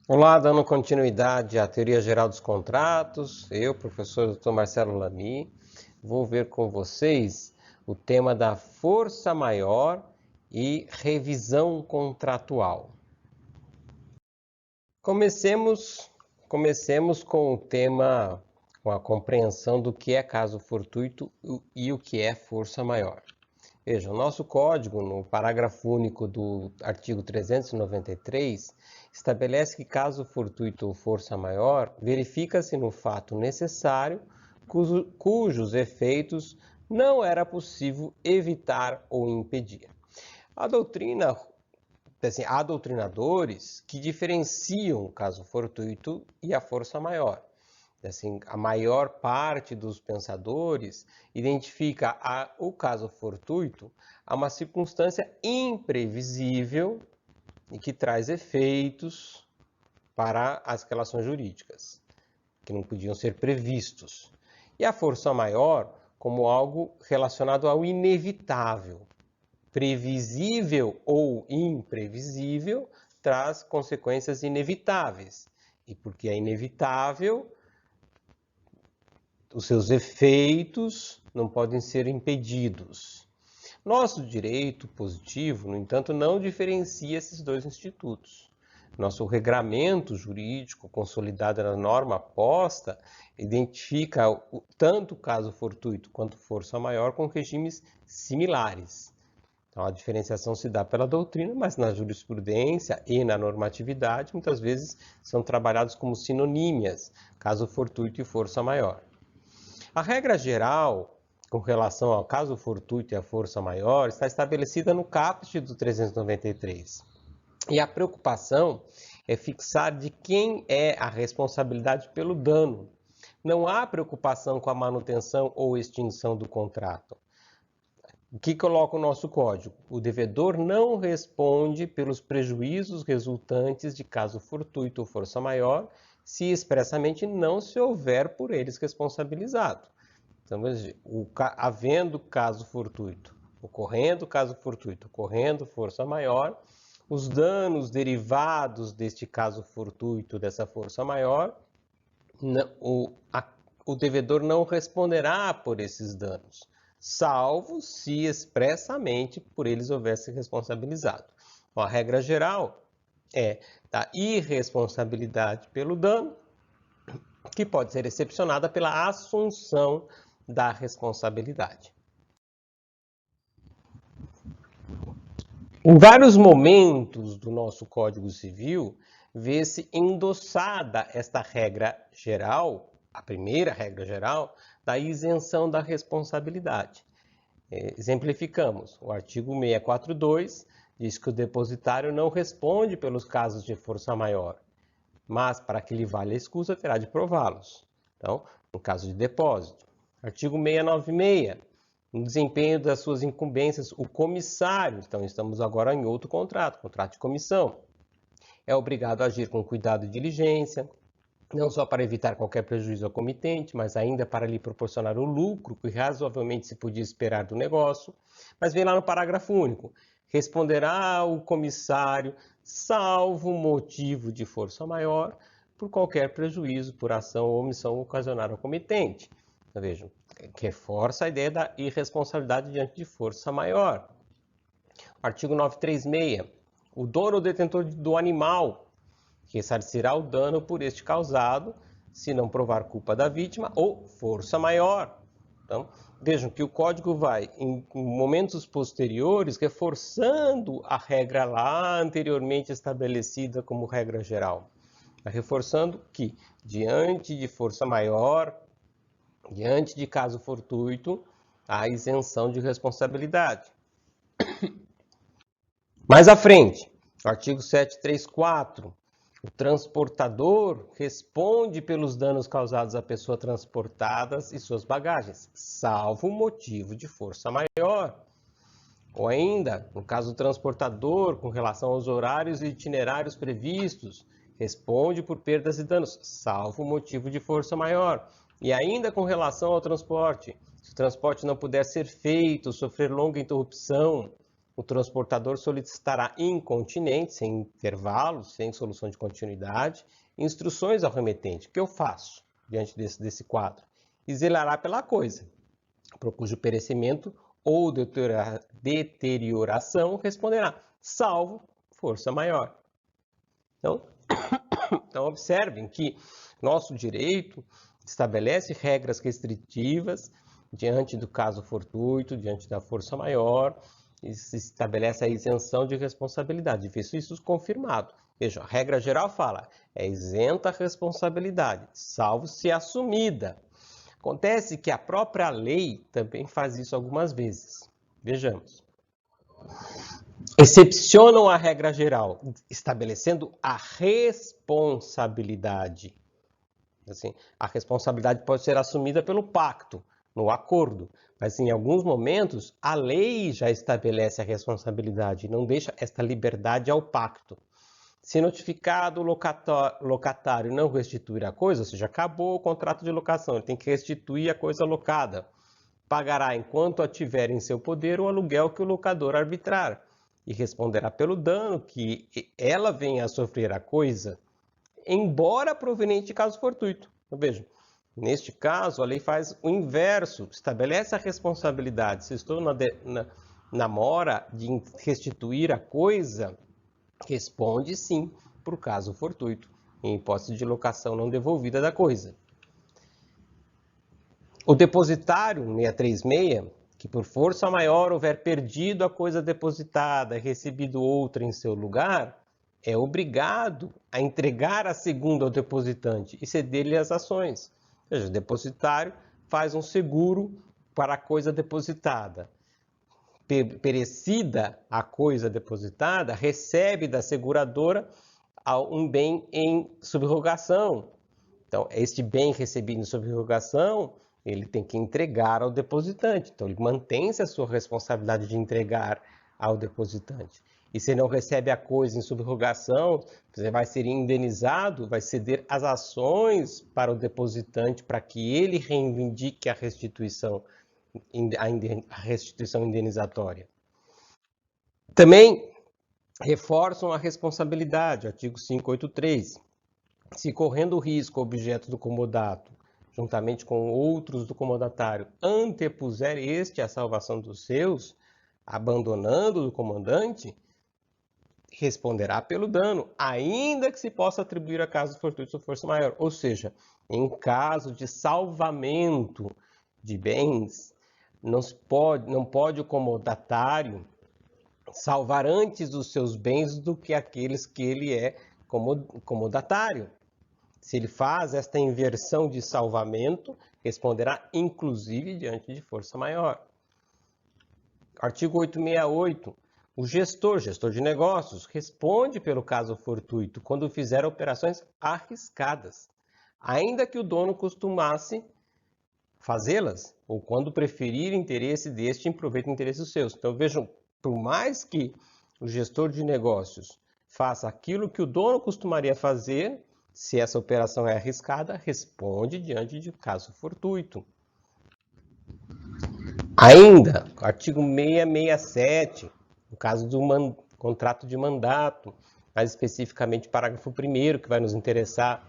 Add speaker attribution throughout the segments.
Speaker 1: Olá, dando continuidade à teoria geral dos contratos, eu, professor Dr. Marcelo Lamy, vou ver com vocês o tema da força maior e revisão contratual. Comecemos com o tema, com a compreensão do que é caso fortuito e o que é força maior. Veja, o nosso código, no parágrafo único do artigo 393, estabelece que caso fortuito ou força maior, verifica-se no fato necessário cujos efeitos não era possível evitar ou impedir. A doutrina, assim, há doutrinadores que diferenciam o caso fortuito e a força maior. Assim, a maior parte dos pensadores identifica o caso fortuito a uma circunstância imprevisível e que traz efeitos para as relações jurídicas, que não podiam ser previstos. E a força maior como algo relacionado ao inevitável. Previsível ou imprevisível traz consequências inevitáveis. E porque é inevitável, os seus efeitos não podem ser impedidos. Nosso direito positivo, no entanto, não diferencia esses dois institutos. Nosso regramento jurídico, consolidado na norma posta, identifica tanto o caso fortuito quanto força maior com regimes similares. Então, a diferenciação se dá pela doutrina, mas na jurisprudência e na normatividade, muitas vezes são trabalhados como sinonímias, caso fortuito e força maior. A regra geral, com relação ao caso fortuito e à força maior, está estabelecida no caput do 393. E a preocupação é fixar de quem é a responsabilidade pelo dano. Não há preocupação com a manutenção ou extinção do contrato. O que coloca o nosso código? O devedor não responde pelos prejuízos resultantes de caso fortuito ou força maior, se expressamente não se houver por eles responsabilizado. Então, havendo caso fortuito, ocorrendo força maior, os danos derivados deste caso fortuito, dessa força maior, o devedor não responderá por esses danos, salvo se expressamente por eles houvesse responsabilizado. Então, a regra geral é da irresponsabilidade pelo dano, que pode ser excepcionada pela assunção da responsabilidade. Em vários momentos do nosso Código Civil, vê-se endossada esta regra geral, a primeira regra geral, da isenção da responsabilidade. Exemplificamos, o artigo 642 diz que o depositário não responde pelos casos de força maior, mas para que lhe valha a escusa terá de prová-los. Então, no caso de depósito. Artigo 696, no desempenho das suas incumbências, o comissário, então estamos agora em outro contrato de comissão, é obrigado a agir com cuidado e diligência, não só para evitar qualquer prejuízo ao comitente, mas ainda para lhe proporcionar o lucro que razoavelmente se podia esperar do negócio. Mas vem lá no parágrafo único, responderá o comissário, salvo motivo de força maior, por qualquer prejuízo, por ação ou omissão ocasionada ao comitente. Então, vejam, reforça a ideia da irresponsabilidade diante de força maior. Artigo 936. O dono ou detentor do animal ressarcirá o dano por este causado, se não provar culpa da vítima ou força maior. Então, vejam que o código vai, em momentos posteriores, reforçando a regra lá anteriormente estabelecida como regra geral. Reforçando que, diante de força maior, diante de caso fortuito, há isenção de responsabilidade. Mais à frente, artigo 734, o transportador responde pelos danos causados à pessoa transportada e suas bagagens, salvo motivo de força maior. Ou ainda, no caso do transportador, com relação aos horários e itinerários previstos, responde por perdas e danos, salvo motivo de força maior. E ainda com relação ao transporte, se o transporte não puder ser feito, sofrer longa interrupção, o transportador solicitará incontinente, sem intervalos, sem solução de continuidade, instruções ao remetente. O que eu faço diante desse quadro? E zelará pela coisa, por cujo perecimento ou deterioração responderá, salvo força maior. Então observem que nosso direito estabelece regras restritivas diante do caso fortuito, diante da força maior, e se estabelece a isenção de responsabilidade. Isso confirmado. Veja, a regra geral fala, é isenta a responsabilidade, salvo se assumida. Acontece que a própria lei também faz isso algumas vezes. Vejamos. Excepcionam a regra geral, estabelecendo a responsabilidade. Assim, a responsabilidade pode ser assumida pelo pacto, no acordo, mas em alguns momentos a lei já estabelece a responsabilidade, não deixa esta liberdade ao pacto. Se notificado o locatário não restituir a coisa, ou seja, acabou o contrato de locação, ele tem que restituir a coisa locada. Pagará enquanto a tiver em seu poder o aluguel que o locador arbitrar e responderá pelo dano que ela venha a sofrer a coisa, embora proveniente de caso fortuito. Então, vejam, neste caso, a lei faz o inverso, estabelece a responsabilidade. Se estou na mora de restituir a coisa, responde sim para o caso fortuito, em hipótese de locação não devolvida da coisa. O depositário 636, que por força maior houver perdido a coisa depositada e recebido outra em seu lugar, é obrigado a entregar a segunda ao depositante e ceder-lhe as ações. Ou seja, o depositário faz um seguro para a coisa depositada. Perecida a coisa depositada, recebe da seguradora um bem em subrogação. Então, este bem recebido em subrogação, ele tem que entregar ao depositante. Então, ele mantém-se a sua responsabilidade de entregar ao depositante. E se não recebe a coisa em subrogação, você vai ser indenizado, vai ceder as ações para o depositante para que ele reivindique a restituição indenizatória. Também reforçam a responsabilidade, artigo 583. Se correndo o risco objeto do comodato, juntamente com outros do comodatário, antepuser este a salvação dos seus, abandonando do comandante, responderá pelo dano, ainda que se possa atribuir a caso fortuito ou força maior. Ou seja, em caso de salvamento de bens, não pode o comodatário salvar antes os seus bens do que aqueles que ele é comodatário. Se ele faz esta inversão de salvamento, responderá inclusive diante de força maior. Artigo 868. O gestor de negócios, responde pelo caso fortuito quando fizer operações arriscadas, ainda que o dono costumasse fazê-las, ou quando preferir interesse deste em proveito de interesses seus. Então, vejam, por mais que o gestor de negócios faça aquilo que o dono costumaria fazer, se essa operação é arriscada, responde diante de caso fortuito. Ainda, artigo 667, no caso do contrato de mandato, mais especificamente parágrafo 1º, que vai nos interessar,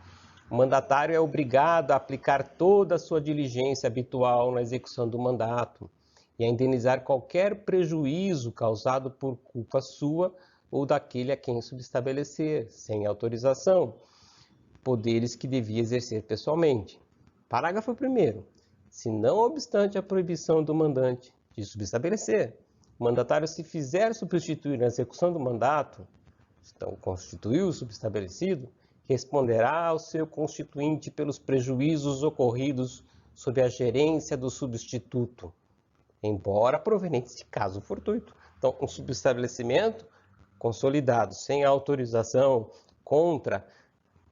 Speaker 1: o mandatário é obrigado a aplicar toda a sua diligência habitual na execução do mandato e a indenizar qualquer prejuízo causado por culpa sua ou daquele a quem subestabelecer, sem autorização, poderes que devia exercer pessoalmente. Parágrafo 1º. Se não obstante a proibição do mandante de subestabelecer, o mandatário se fizer substituir na execução do mandato, então constituiu o subestabelecido, responderá ao seu constituinte pelos prejuízos ocorridos sob a gerência do substituto, embora provenientes de caso fortuito. Então, um subestabelecimento consolidado sem autorização,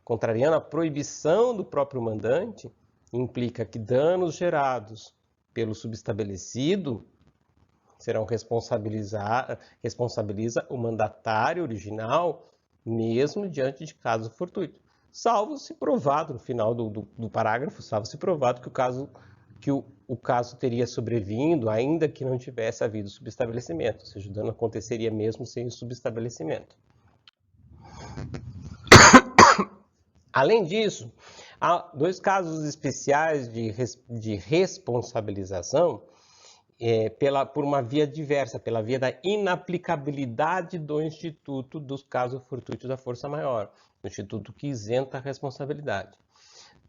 Speaker 1: contrariando a proibição do próprio mandante, implica que danos gerados pelo subestabelecido serão responsabiliza o mandatário original, mesmo diante de caso fortuito, salvo se provado, no final do parágrafo, salvo se provado que o caso teria sobrevindo, ainda que não tivesse havido subestabelecimento, ou seja, o dano aconteceria mesmo sem o subestabelecimento. Além disso, há dois casos especiais de responsabilização por uma via diversa, pela via da inaplicabilidade do Instituto dos casos fortuitos da força maior, o Instituto que isenta a responsabilidade.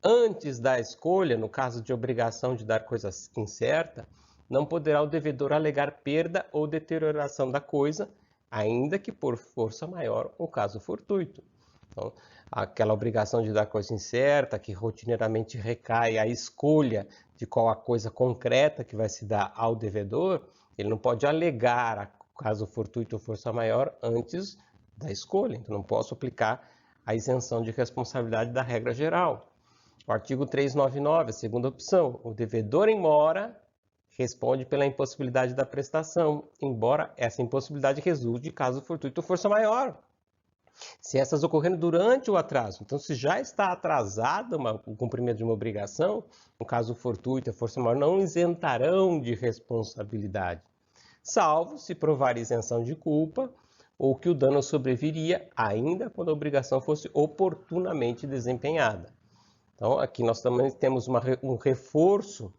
Speaker 1: Antes da escolha, no caso de obrigação de dar coisa incerta, não poderá o devedor alegar perda ou deterioração da coisa, ainda que por força maior o caso fortuito. Então, aquela obrigação de dar coisa incerta, que rotineiramente recai a escolha de qual a coisa concreta que vai se dar ao devedor, ele não pode alegar caso fortuito ou força maior antes da escolha. Então, não posso aplicar a isenção de responsabilidade da regra geral. O artigo 399, a segunda opção, o devedor em mora responde pela impossibilidade da prestação, embora essa impossibilidade resulte de caso fortuito ou força maior. Se essas ocorrerem durante o atraso, então se já está atrasado o cumprimento de uma obrigação, no caso fortuito e força maior não isentarão de responsabilidade, salvo se provar isenção de culpa ou que o dano sobreviria ainda quando a obrigação fosse oportunamente desempenhada. Então aqui nós também temos um reforço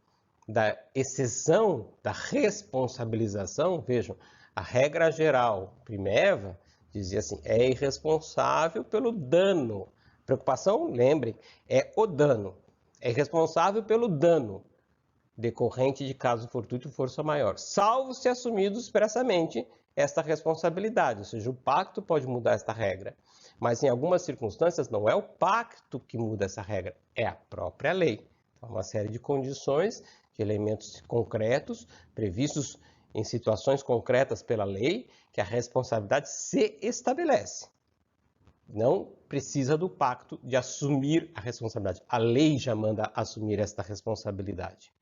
Speaker 1: da exceção da responsabilização. Vejam, a regra geral primeva dizia assim, é irresponsável pelo dano. Preocupação, lembrem, é o dano. É irresponsável pelo dano decorrente de caso fortuito e força maior, salvo se assumido expressamente esta responsabilidade, ou seja, o pacto pode mudar esta regra. Mas em algumas circunstâncias não é o pacto que muda essa regra, é a própria lei. Então, uma série de condições, de elementos concretos, previstos em situações concretas pela lei, que a responsabilidade se estabelece. Não precisa do pacto de assumir a responsabilidade. A lei já manda assumir esta responsabilidade.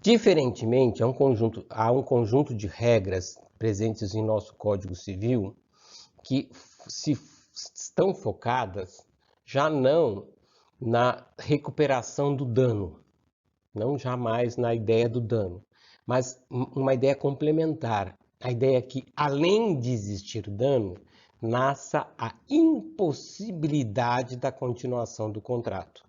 Speaker 1: Diferentemente, há um conjunto de regras presentes em nosso Código Civil que estão focadas já não na recuperação do dano, não jamais na ideia do dano, mas uma ideia complementar. A ideia que, além de existir dano, nasça a impossibilidade da continuação do contrato.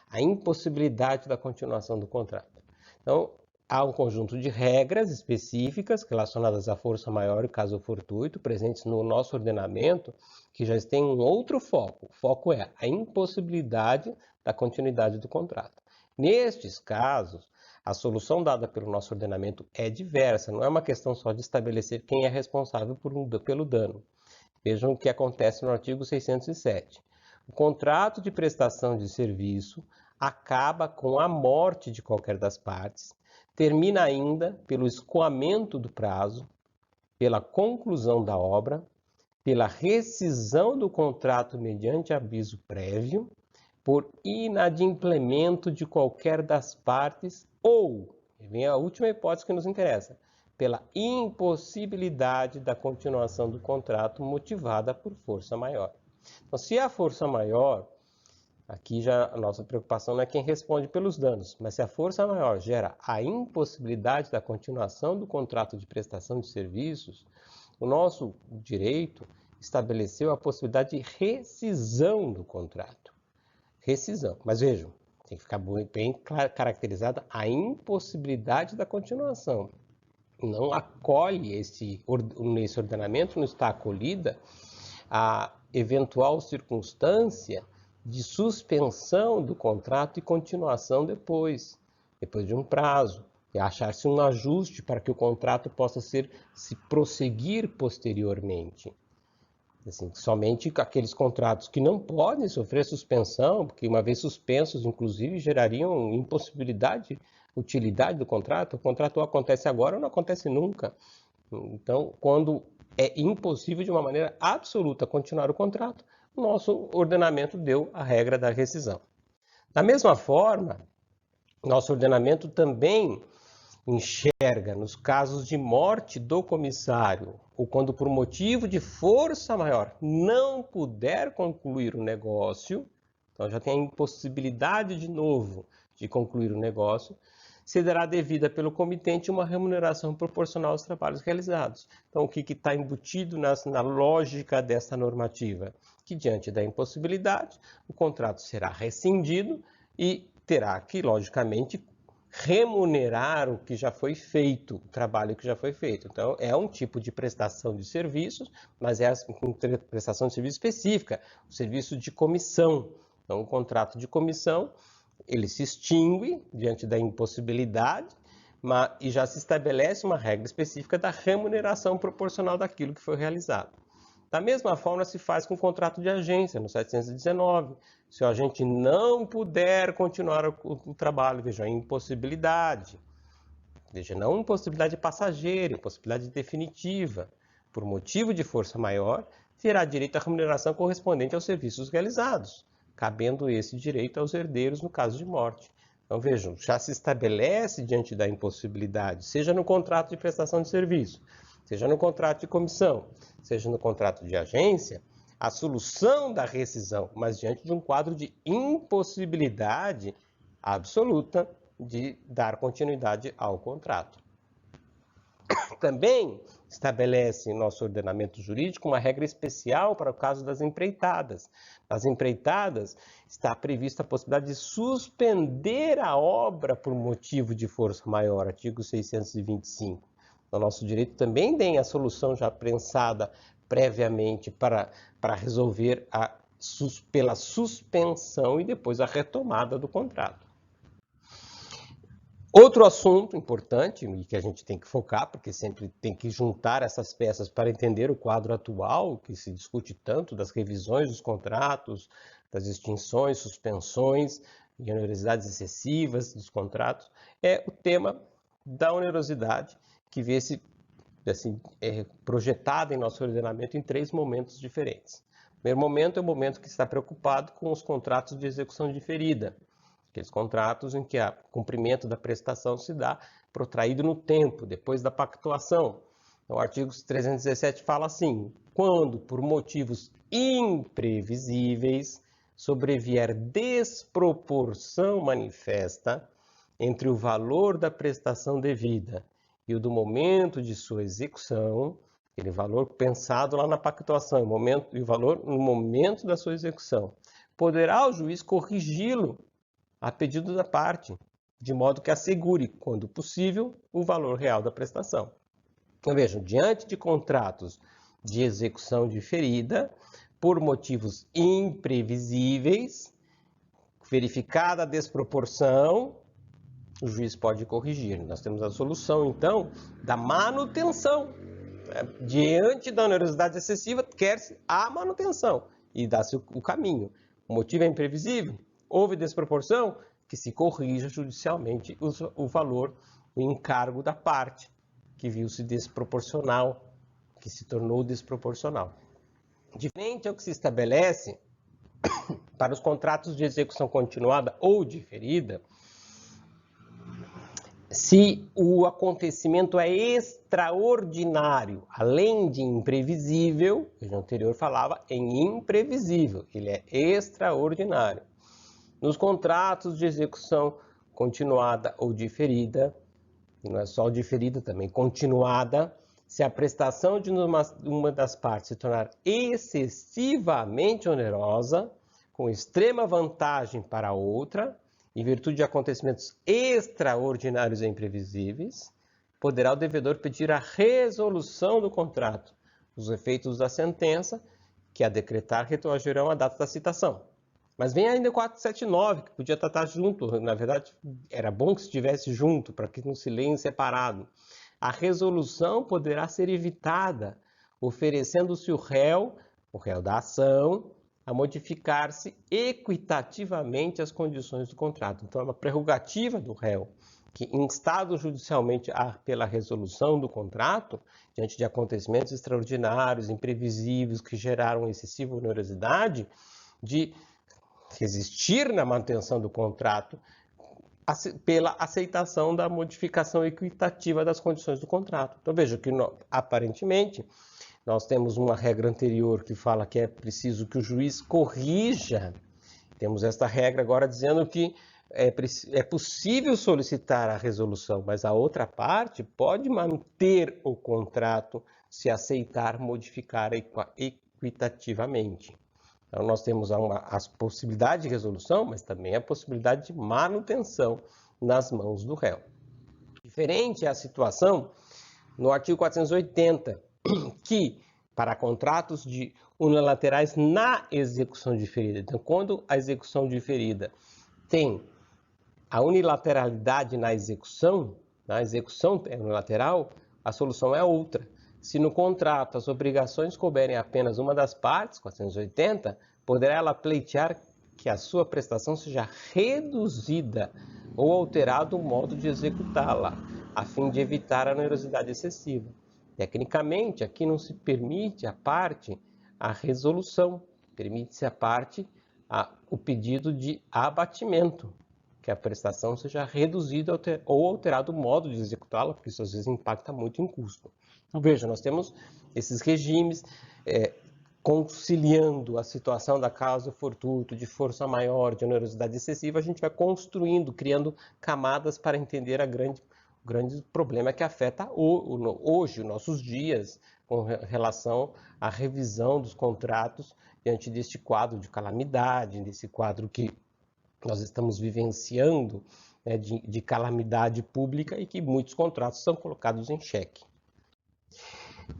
Speaker 1: A impossibilidade da continuação do contrato. Então, há um conjunto de regras específicas relacionadas à força maior e caso fortuito, presentes no nosso ordenamento, que já têm um outro foco. O foco é a impossibilidade da continuidade do contrato. Nestes casos, a solução dada pelo nosso ordenamento é diversa, não é uma questão só de estabelecer quem é responsável pelo dano. Vejam o que acontece no artigo 607. O contrato de prestação de serviço acaba com a morte de qualquer das partes, termina ainda pelo escoamento do prazo, pela conclusão da obra, pela rescisão do contrato mediante aviso prévio, por inadimplemento de qualquer das partes ou, vem a última hipótese que nos interessa, pela impossibilidade da continuação do contrato motivada por força maior. Então, se a força maior, aqui já a nossa preocupação não é quem responde pelos danos, mas se a força maior gera a impossibilidade da continuação do contrato de prestação de serviços, o nosso direito estabeleceu a possibilidade de rescisão do contrato. Rescisão, mas vejam, tem que ficar bem caracterizada a impossibilidade da continuação. Não acolhe nesse ordenamento, não está acolhida a eventual circunstância de suspensão do contrato e continuação depois de um prazo, e achar-se um ajuste para que o contrato possa se prosseguir posteriormente. Assim, somente aqueles contratos que não podem sofrer suspensão, porque uma vez suspensos, inclusive, gerariam impossibilidade, utilidade do contrato. O contrato ou acontece agora ou não acontece nunca. Então, quando é impossível de uma maneira absoluta continuar o contrato, o nosso ordenamento deu a regra da rescisão. Da mesma forma, nosso ordenamento também enxerga nos casos de morte do comissário ou quando por motivo de força maior não puder concluir o negócio, então já tem a impossibilidade de novo de concluir o negócio, se dará devida pelo comitente uma remuneração proporcional aos trabalhos realizados. Então, o que está embutido na lógica dessa normativa? Que diante da impossibilidade, o contrato será rescindido e terá que, logicamente, remunerar o que já foi feito, o trabalho que já foi feito. Então, é um tipo de prestação de serviços, mas é uma prestação de serviço específica, o serviço de comissão. Então, o contrato de comissão, ele se extingue diante da impossibilidade, e já se estabelece uma regra específica da remuneração proporcional daquilo que foi realizado. Da mesma forma se faz com o contrato de agência, no 719. Se o agente não puder continuar o trabalho, veja, a impossibilidade. Veja, não impossibilidade passageira, impossibilidade definitiva. Por motivo de força maior, terá direito à remuneração correspondente aos serviços realizados, cabendo esse direito aos herdeiros no caso de morte. Então, vejam, já se estabelece diante da impossibilidade, seja no contrato de prestação de serviço, seja no contrato de comissão, seja no contrato de agência, a solução da rescisão, mas diante de um quadro de impossibilidade absoluta de dar continuidade ao contrato. Também estabelece em nosso ordenamento jurídico uma regra especial para o caso das empreitadas. Nas empreitadas está prevista a possibilidade de suspender a obra por motivo de força maior, artigo 625. O nosso direito também tem a solução já pensada previamente para resolver pela suspensão e depois a retomada do contrato. Outro assunto importante e que a gente tem que focar, porque sempre tem que juntar essas peças para entender o quadro atual, que se discute tanto das revisões dos contratos, das extinções, suspensões e onerosidades excessivas dos contratos, é o tema da onerosidade, que vê-se assim, projetada em nosso ordenamento em 3 momentos diferentes. O primeiro momento é o momento que está preocupado com os contratos de execução diferida, aqueles contratos em que o cumprimento da prestação se dá protraído no tempo, depois da pactuação. Então, o artigo 317 fala assim: quando por motivos imprevisíveis sobrevier desproporção manifesta entre o valor da prestação devida e o do momento de sua execução, aquele valor pensado lá na pactuação, e o valor no momento da sua execução, poderá o juiz corrigi-lo a pedido da parte, de modo que assegure, quando possível, o valor real da prestação. Então, vejam, diante de contratos de execução diferida, por motivos imprevisíveis, verificada a desproporção, o juiz pode corrigir. Nós temos a solução, então, da manutenção. Diante da onerosidade excessiva, quer-se a manutenção e dá-se o caminho. O motivo é imprevisível, houve desproporção, que se corrija judicialmente o valor, o encargo da parte, que viu-se desproporcional, que se tornou desproporcional. Diferente ao que se estabelece para os contratos de execução continuada ou diferida, se o acontecimento é extraordinário, além de imprevisível, o anterior falava em imprevisível, ele é extraordinário. Nos contratos de execução continuada ou diferida, e não é só diferida, também continuada, se a prestação de uma das partes se tornar excessivamente onerosa, com extrema vantagem para a outra, em virtude de acontecimentos extraordinários e imprevisíveis, poderá o devedor pedir a resolução do contrato, os efeitos da sentença, que a decretar retroagirão a data da citação. Mas vem ainda o 479, que podia tratar junto, na verdade era bom que estivesse junto, para que não se leia em separado. A resolução poderá ser evitada, oferecendo-se o réu da ação, a modificar-se equitativamente as condições do contrato. Então, é uma prerrogativa do réu que, instado judicialmente pela resolução do contrato, diante de acontecimentos extraordinários, imprevisíveis, que geraram excessiva onerosidade, de resistir na manutenção do contrato, pela aceitação da modificação equitativa das condições do contrato. Então veja que aparentemente nós temos uma regra anterior que fala que é preciso que o juiz corrija. Temos esta regra agora dizendo que é possível solicitar a resolução, mas a outra parte pode manter o contrato se aceitar modificar equitativamente. Então, nós temos a possibilidade de resolução, mas também a possibilidade de manutenção nas mãos do réu. Diferente é a situação no artigo 480, que para contratos unilaterais na execução diferida. Então, quando a execução diferida tem a unilateralidade na execução é unilateral, a solução é outra. Se no contrato as obrigações couberem apenas uma das partes, 480, poderá ela pleitear que a sua prestação seja reduzida ou alterado o modo de executá-la, a fim de evitar a onerosidade excessiva. Tecnicamente, aqui não se permite à parte a resolução, permite-se à parte o pedido de abatimento, que a prestação seja reduzida ou alterado o modo de executá-la, porque isso às vezes impacta muito em custo. Então, veja, nós temos esses regimes conciliando a situação da causa fortuito, de força maior, de onerosidade excessiva, a gente vai construindo, criando camadas para entender o grande problema que afeta hoje, os nossos dias, com relação à revisão dos contratos diante deste quadro de calamidade, desse quadro que nós estamos vivenciando, né, de calamidade pública e que muitos contratos são colocados em xeque.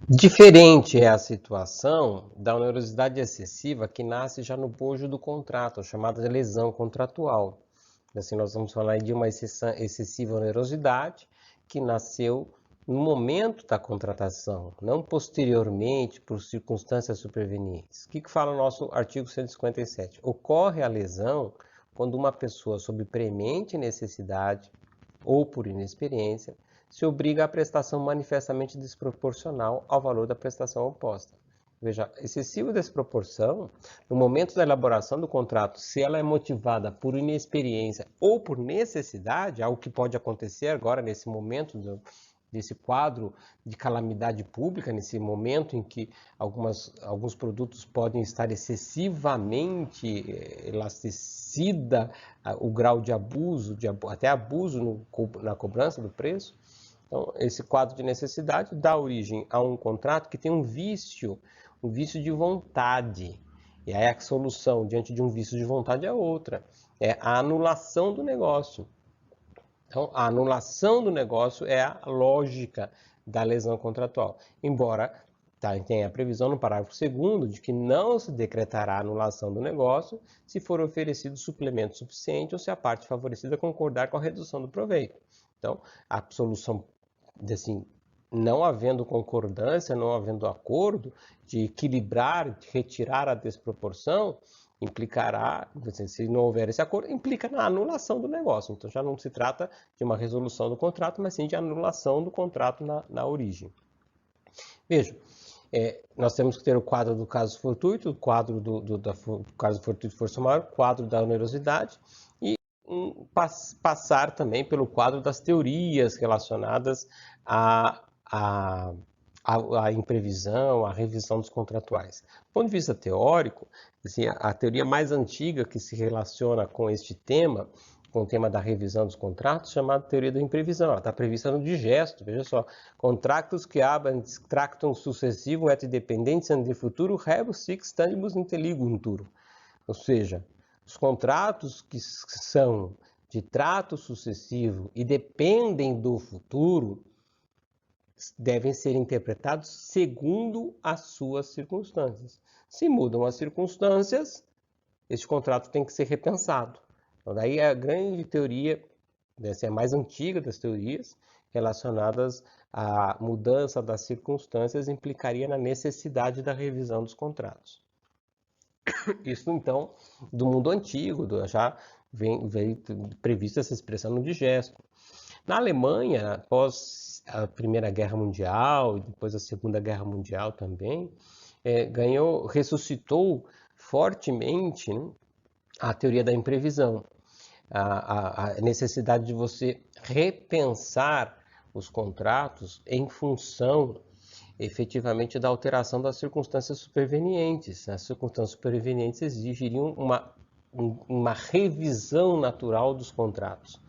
Speaker 1: Diferente é a situação da onerosidade excessiva que nasce já no bojo do contrato, chamada de lesão contratual. Assim, nós vamos falar de uma excessiva onerosidade que nasceu no momento da contratação, não posteriormente por circunstâncias supervenientes. O que fala o nosso artigo 157? Ocorre a lesão quando uma pessoa, sob premente necessidade ou por inexperiência, se obriga à prestação manifestamente desproporcional ao valor da prestação oposta. Veja, excessiva desproporção, no momento da elaboração do contrato, se ela é motivada por inexperiência ou por necessidade, algo que pode acontecer agora nesse momento desse quadro de calamidade pública, nesse momento em que alguns produtos podem estar excessivamente elasticida, o grau de abuso, até abuso na cobrança do preço. Então, esse quadro de necessidade dá origem a um contrato que tem um vício de vontade. E aí a solução diante de um vício de vontade é outra, é a anulação do negócio. Então, a anulação do negócio é a lógica da lesão contratual. Embora tenha a previsão no parágrafo 2º de que não se decretará a anulação do negócio se for oferecido suplemento suficiente ou se a parte favorecida concordar com a redução do proveito. Então, a solução, assim, não havendo concordância, não havendo acordo de equilibrar, de retirar a desproporção, implicará, se não houver esse acordo, implica na anulação do negócio. Então já não se trata de uma resolução do contrato, mas sim de anulação do contrato na origem. Veja, nós temos que ter o quadro do caso fortuito, o quadro do caso fortuito de força maior, o quadro da onerosidade e passar também pelo quadro das teorias relacionadas à imprevisão, à revisão dos contratuais. Do ponto de vista teórico, assim, a teoria mais antiga que se relaciona com este tema, com o tema da revisão dos contratos, chamada teoria da imprevisão. Ela está prevista no digesto, veja só. Contractus que habent tractum successivum et dependentia de futuro rebus sic stantibus intelliguntur. Ou seja, os contratos que são de trato sucessivo e dependem do futuro devem ser interpretados segundo as suas circunstâncias. Se mudam as circunstâncias, este contrato tem que ser repensado. Então, daí a grande teoria, essa é a mais antiga das teorias, relacionadas à mudança das circunstâncias, implicaria na necessidade da revisão dos contratos. Isso, então, do mundo antigo, já vem prevista essa expressão no digesto. Na Alemanha, após a Primeira Guerra Mundial e depois a Segunda Guerra Mundial também, ressuscitou fortemente, né, a teoria da imprevisão. a necessidade de você repensar os contratos em função efetivamente da alteração das circunstâncias supervenientes. As circunstâncias supervenientes exigiriam uma revisão natural dos contratos.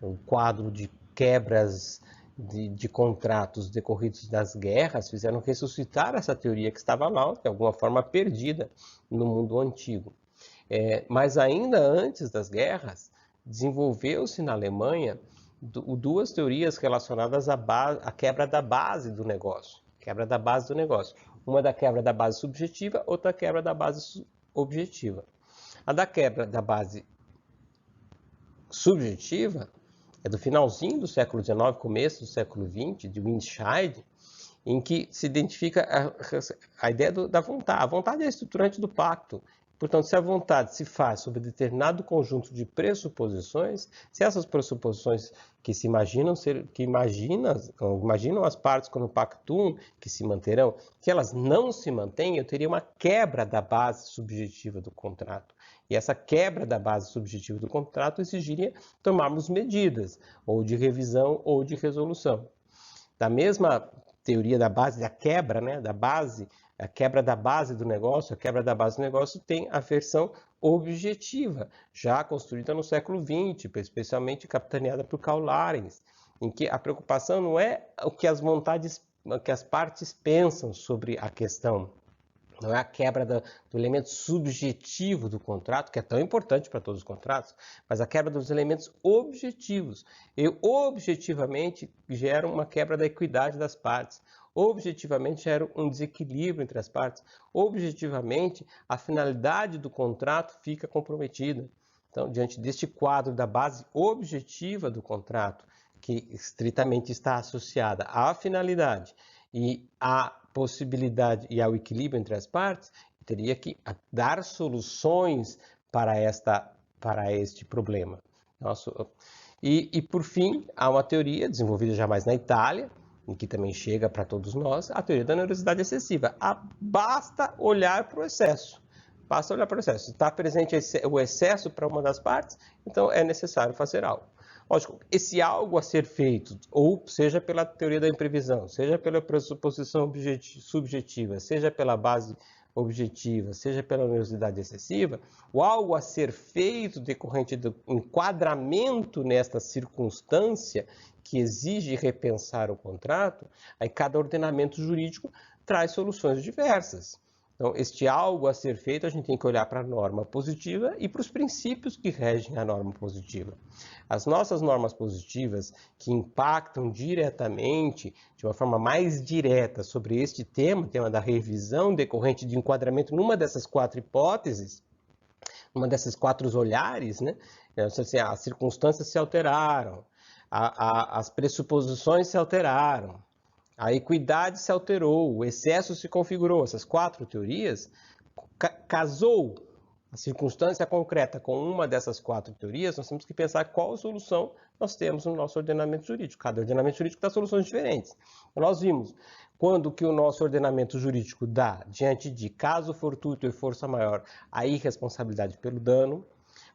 Speaker 1: O quadro de quebras de contratos decorridos das guerras fizeram ressuscitar essa teoria que estava lá, de alguma forma perdida no mundo antigo. Mas ainda antes das guerras, desenvolveu-se na Alemanha duas teorias relacionadas à quebra da base do negócio. Quebra da base do negócio. Uma da quebra da base subjetiva, outra quebra da base objetiva. A da quebra da base subjetiva é do finalzinho do século XIX, começo do século XX, de Windscheid, em que se identifica a ideia da vontade. A vontade é a estruturante do pacto. Portanto, se a vontade se faz sobre determinado conjunto de pressuposições, se essas pressuposições que se imaginam imaginam as partes quando pactuam que se manterão, que elas não se mantêm, eu teria uma quebra da base subjetiva do contrato. E essa quebra da base subjetiva do contrato exigiria tomarmos medidas, ou de revisão ou de resolução. Da mesma teoria da base, da quebra, né, da base, a quebra da base do negócio, a quebra da base do negócio tem a versão objetiva, já construída no século XX, especialmente capitaneada por Karl Lorenz, em que a preocupação não é o que as partes pensam sobre a questão, não é a quebra do elemento subjetivo do contrato, que é tão importante para todos os contratos, mas a quebra dos elementos objetivos. Eu objetivamente gero uma quebra da equidade das partes. Objetivamente gera um desequilíbrio entre as partes. Objetivamente, a finalidade do contrato fica comprometida. Então, diante deste quadro da base objetiva do contrato, que estritamente está associada à finalidade e à possibilidade e ao equilíbrio entre as partes, teria que dar soluções para este problema. E, por fim, há uma teoria desenvolvida já mais na Itália, em que também chega para todos nós, a teoria da onerosidade excessiva. Basta olhar para o excesso. Basta olhar para o excesso. Se está presente o excesso para uma das partes, então é necessário fazer algo. Lógico, esse algo a ser feito, ou seja pela teoria da imprevisão, seja pela pressuposição subjetiva, seja pela base objetiva, seja pela onerosidade excessiva, o algo a ser feito decorrente do enquadramento nesta circunstância que exige repensar o contrato, aí cada ordenamento jurídico traz soluções diversas. Então, este algo a ser feito, a gente tem que olhar para a norma positiva e para os princípios que regem a norma positiva. As nossas normas positivas, que impactam diretamente, de uma forma mais direta, sobre este tema da revisão decorrente de enquadramento numa dessas quatro hipóteses, numa desses quatro olhares, né? Assim, as circunstâncias se alteraram, as pressuposições se alteraram, a equidade se alterou, o excesso se configurou. Essas quatro teorias casou a circunstância concreta com uma dessas quatro teorias, nós temos que pensar qual solução nós temos no nosso ordenamento jurídico. Cada ordenamento jurídico dá soluções diferentes. Nós vimos quando que o nosso ordenamento jurídico dá, diante de caso fortuito e força maior, a irresponsabilidade pelo dano,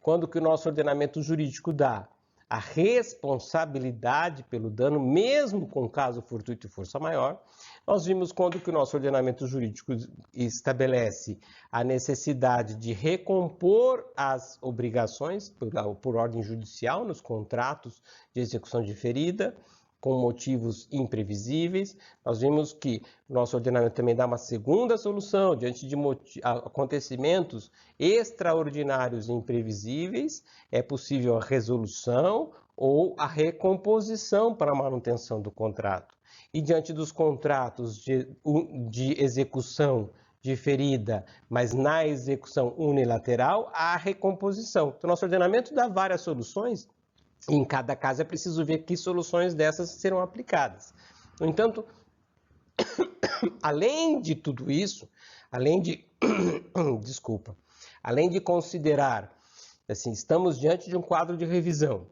Speaker 1: quando que o nosso ordenamento jurídico dá a responsabilidade pelo dano, mesmo com caso fortuito e força maior. Nós vimos quando que o nosso ordenamento jurídico estabelece a necessidade de recompor as obrigações por ordem judicial nos contratos de execução diferida, com motivos imprevisíveis. Nós vimos que o nosso ordenamento também dá uma segunda solução diante de acontecimentos extraordinários e imprevisíveis. É possível a resolução ou a recomposição para a manutenção do contrato. E diante dos contratos de execução diferida, mas na execução unilateral, há a recomposição. Então, nosso ordenamento dá várias soluções. E em cada caso é preciso ver que soluções dessas serão aplicadas. No entanto, além de tudo isso, além de considerar, assim, estamos diante de um quadro de revisão,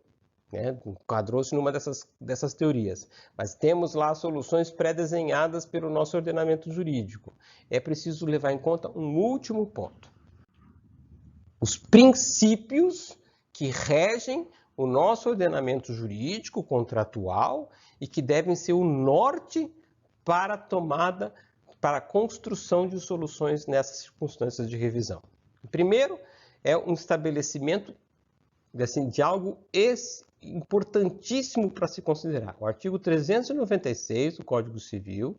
Speaker 1: né? Enquadrou-se numa dessas teorias, mas temos lá soluções pré-desenhadas pelo nosso ordenamento jurídico. É preciso levar em conta um último ponto. Os princípios que regem o nosso ordenamento jurídico contratual e que devem ser o norte para a tomada, para a construção de soluções nessas circunstâncias de revisão. O primeiro é um estabelecimento de algo importantíssimo para se considerar. O artigo 396 do Código Civil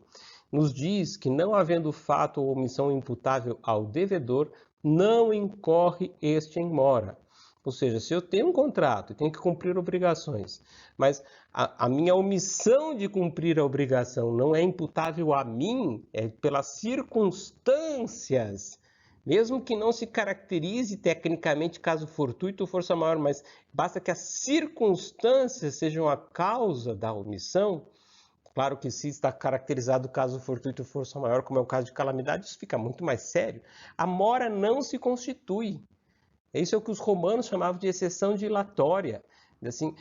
Speaker 1: nos diz que, não havendo fato ou omissão imputável ao devedor, não incorre este em mora. Ou seja, se eu tenho um contrato e tenho que cumprir obrigações, mas a minha omissão de cumprir a obrigação não é imputável a mim, é pelas circunstâncias, mesmo que não se caracterize tecnicamente caso fortuito ou força maior, mas basta que as circunstâncias sejam a causa da omissão. Claro que se está caracterizado caso fortuito ou força maior, como é o caso de calamidade, isso fica muito mais sério. A mora não se constitui. Isso é o que os romanos chamavam de exceção dilatória. Assim,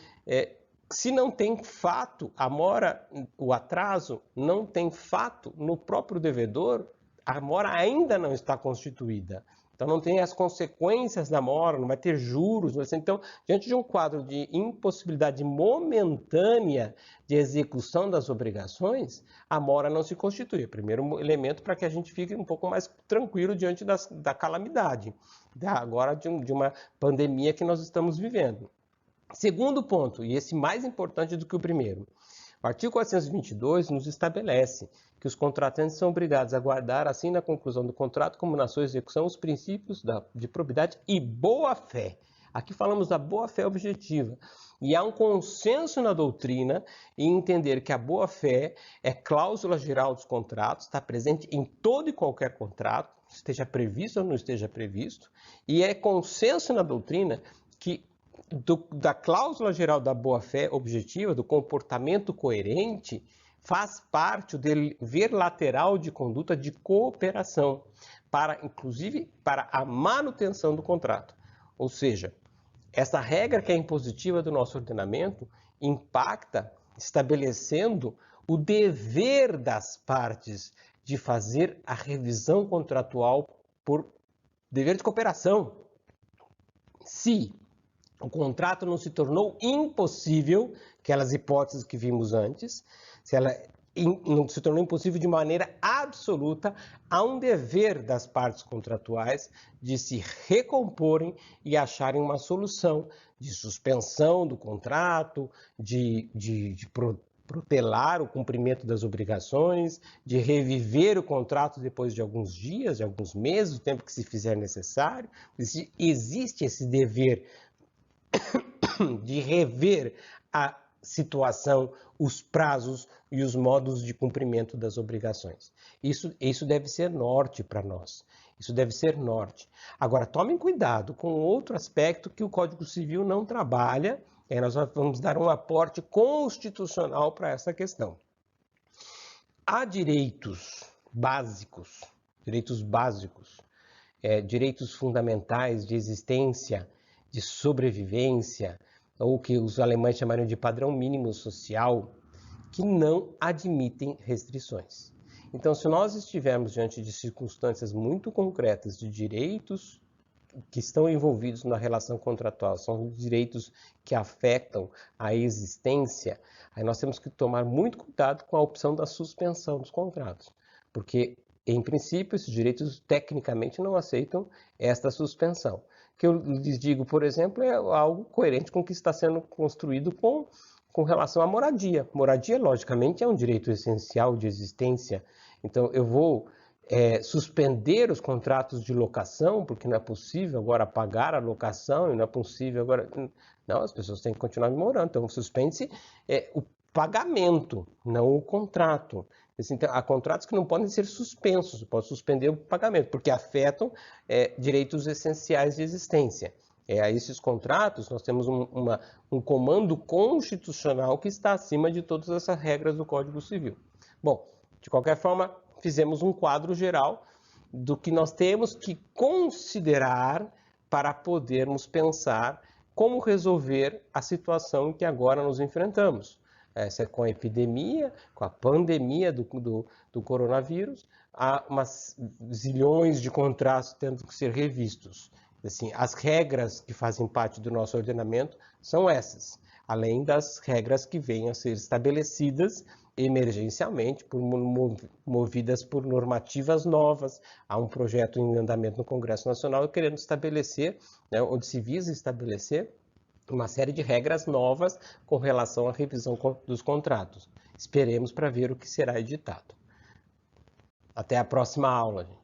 Speaker 1: se não tem fato, a mora, o atraso, não tem fato no próprio devedor, a mora ainda não está constituída. Então não tem as consequências da mora, não vai ter juros. Então, diante de um quadro de impossibilidade momentânea de execução das obrigações, a mora não se constitui. É o primeiro elemento para que a gente fique um pouco mais tranquilo diante da calamidade, agora de uma pandemia que nós estamos vivendo. Segundo ponto, e esse mais importante do que o primeiro, o artigo 422 nos estabelece que os contratantes são obrigados a guardar, assim na conclusão do contrato como na sua execução, os princípios de probidade e boa-fé. Aqui falamos da boa-fé objetiva. E há um consenso na doutrina em entender que a boa-fé é cláusula geral dos contratos, está presente em todo e qualquer contrato, esteja previsto ou não esteja previsto, e é consenso na doutrina que da cláusula geral da boa-fé objetiva, do comportamento coerente, faz parte o dever lateral de conduta de cooperação, inclusive para a manutenção do contrato. Ou seja, essa regra que é impositiva do nosso ordenamento impacta estabelecendo o dever das partes de fazer a revisão contratual por dever de cooperação. Se o contrato não se tornou impossível, aquelas hipóteses que vimos antes, se ela não se tornou impossível de maneira absoluta, há um dever das partes contratuais de se recomporem e acharem uma solução de suspensão do contrato, de protelar o cumprimento das obrigações, de reviver o contrato depois de alguns dias, de alguns meses, o tempo que se fizer necessário. Existe esse dever de rever a situação, os prazos e os modos de cumprimento das obrigações. Isso deve ser norte para nós. Isso deve ser norte. Agora, tomem cuidado com outro aspecto que o Código Civil não trabalha, e aí nós vamos dar um aporte constitucional para essa questão. Há direitos básicos, direitos fundamentais de existência, de sobrevivência, ou que os alemães chamariam de padrão mínimo social, que não admitem restrições. Então, se nós estivermos diante de circunstâncias muito concretas de direitos que estão envolvidos na relação contratual, são direitos que afetam a existência, aí nós temos que tomar muito cuidado com a opção da suspensão dos contratos, porque, em princípio, esses direitos tecnicamente não aceitam esta suspensão. O que eu lhes digo, por exemplo, é algo coerente com o que está sendo construído com relação à moradia. Moradia, logicamente, é um direito essencial de existência. Então, eu vou suspender os contratos de locação, porque não é possível agora pagar a locação, e não é possível agora... Não, as pessoas têm que continuar morando. Então, suspende-se o pagamento, não o contrato. Então, há contratos que não podem ser suspensos, pode suspender o pagamento, porque afetam direitos essenciais de existência. A esses contratos, nós temos um comando constitucional que está acima de todas essas regras do Código Civil. Bom, de qualquer forma, fizemos um quadro geral do que nós temos que considerar para podermos pensar como resolver a situação em que agora nos enfrentamos. Com a epidemia, com a pandemia do coronavírus, há umas zilhões de contratos tendo que ser revistos. Assim, as regras que fazem parte do nosso ordenamento são essas, além das regras que venham a ser estabelecidas emergencialmente, movidas por normativas novas. Há um projeto em andamento no Congresso Nacional querendo estabelecer, né, onde se visa estabelecer uma série de regras novas com relação à revisão dos contratos. Esperemos para ver o que será editado. Até a próxima aula, gente.